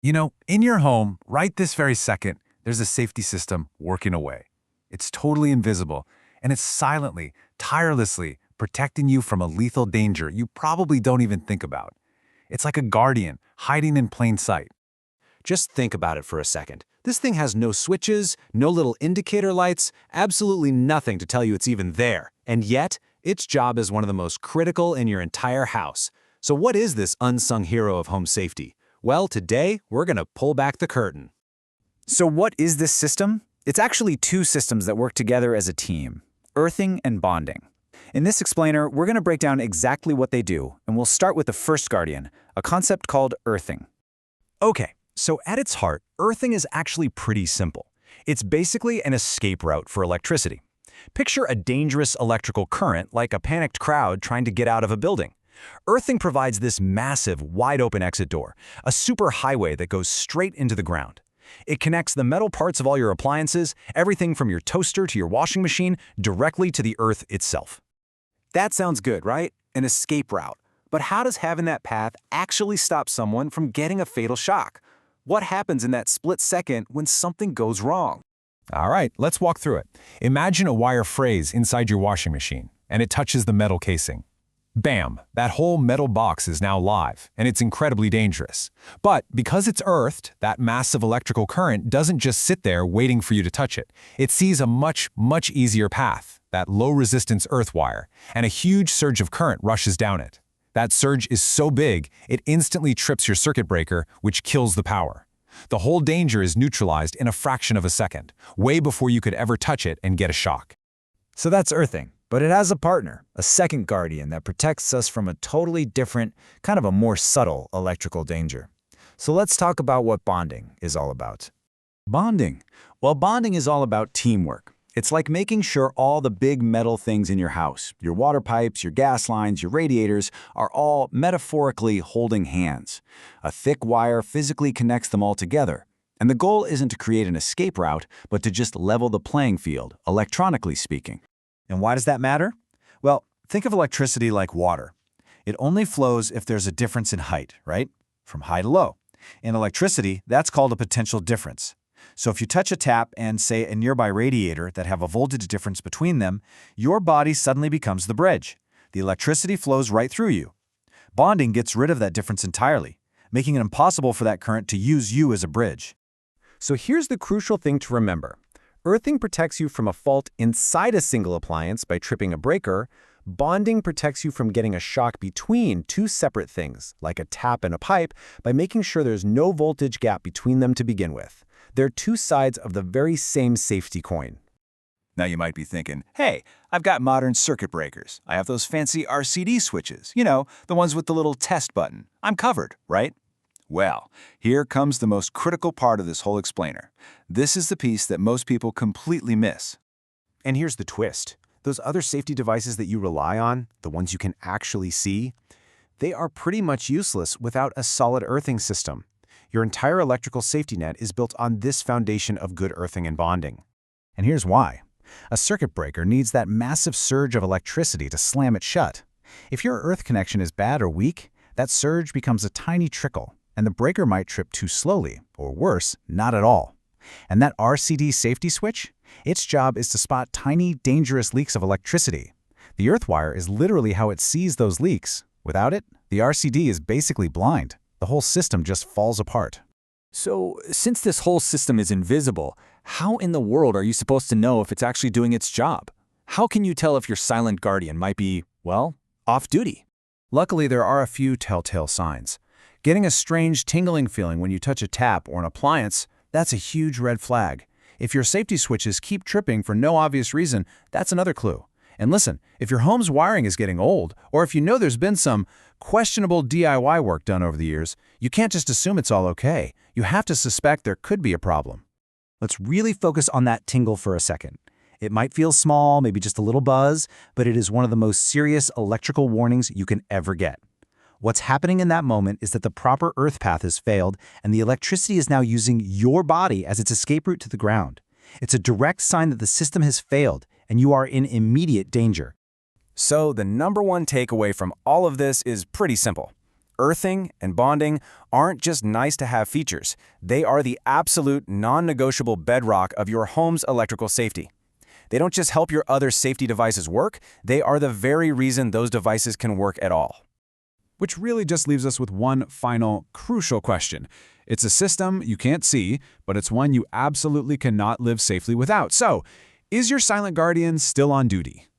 In your home, right this very second, there's a safety system working away. It's totally invisible, and it's silently, tirelessly protecting you from a lethal danger you probably don't even think about. It's like a guardian hiding in plain sight. Just think about it for a second. This thing has no switches, no little indicator lights, absolutely nothing to tell you it's even there. And yet, its job is one of the most critical in your entire house. So what is this unsung hero of home safety? Well, today, we're going to pull back the curtain. So what is this system? It's actually two systems that work together as a team: earthing and bonding. In this explainer, we're going to break down exactly what they do, and we'll start with the first guardian, a concept called earthing. Okay, so at its heart, earthing is actually pretty simple. It's basically an escape route for electricity. Picture a dangerous electrical current like a panicked crowd trying to get out of a building. Earthing provides this massive, wide-open exit door, a superhighway that goes straight into the ground. It connects the metal parts of all your appliances, everything from your toaster to your washing machine, directly to the earth itself. That sounds good, right? An escape route. But how does having that path actually stop someone from getting a fatal shock? What happens in that split second when something goes wrong? All right, let's walk through it. Imagine a wire phrase inside your washing machine, and it touches the metal casing. Bam! That whole metal box is now live, and it's incredibly dangerous. But because it's earthed, that massive electrical current doesn't just sit there waiting for you to touch it. It sees a much easier path, that low-resistance earth wire, and a huge surge of current rushes down it. That surge is so big, it instantly trips your circuit breaker, which kills the power. The whole danger is neutralized in a fraction of a second, way before you could ever touch it and get a shock. So that's earthing, but it has a partner, a second guardian that protects us from a totally different, kind of a more subtle electrical danger. So let's talk about what bonding is all about. Bonding. Well, bonding is all about teamwork. It's like making sure all the big metal things in your house, your water pipes, your gas lines, your radiators, are all metaphorically holding hands. A thick wire physically connects them all together. And the goal isn't to create an escape route, but to just level the playing field, electronically speaking. And why does that matter? Well, think of electricity like water. It only flows if there's a difference in height, right? From high to low. In electricity, that's called a potential difference. So if you touch a tap and, say, a nearby radiator that have a voltage difference between them, your body suddenly becomes the bridge. The electricity flows right through you. Bonding gets rid of that difference entirely, making it impossible for that current to use you as a bridge. So here's the crucial thing to remember. Earthing protects you from a fault inside a single appliance by tripping a breaker. Bonding protects you from getting a shock between two separate things, like a tap and a pipe, by making sure there's no voltage gap between them to begin with. They're two sides of the very same safety coin. Now you might be thinking, hey, I've got modern circuit breakers. I have those fancy RCD switches, the ones with the little test button. I'm covered, right? Well, here comes the most critical part of this whole explainer. This is the piece that most people completely miss. And here's the twist. Those other safety devices that you rely on, the ones you can actually see, they are pretty much useless without a solid earthing system. Your entire electrical safety net is built on this foundation of good earthing and bonding. And here's why. A circuit breaker needs that massive surge of electricity to slam it shut. If your earth connection is bad or weak, that surge becomes a tiny trickle, and the breaker might trip too slowly, or worse, not at all. And that RCD safety switch? Its job is to spot tiny, dangerous leaks of electricity. The earth wire is literally how it sees those leaks. Without it, the RCD is basically blind. The whole system just falls apart. So, since this whole system is invisible, how in the world are you supposed to know if it's actually doing its job? How can you tell if your silent guardian might be, well, off duty? Luckily, there are a few telltale signs. Getting a strange tingling feeling when you touch a tap or an appliance, that's a huge red flag. If your safety switches keep tripping for no obvious reason, that's another clue. And listen, if your home's wiring is getting old, or if you know there's been some questionable DIY work done over the years, you can't just assume it's all okay. You have to suspect there could be a problem. Let's really focus on that tingle for a second. It might feel small, maybe just a little buzz, but it is one of the most serious electrical warnings you can ever get. What's happening in that moment is that the proper earth path has failed, and the electricity is now using your body as its escape route to the ground. It's a direct sign that the system has failed, and you are in immediate danger. So the number one takeaway from all of this is pretty simple. Earthing and bonding aren't just nice-to-have features. They are the absolute non-negotiable bedrock of your home's electrical safety. They don't just help your other safety devices work, they are the very reason those devices can work at all. Which really just leaves us with one final, crucial question. It's a system you can't see, but it's one you absolutely cannot live safely without. So, is your silent guardian still on duty?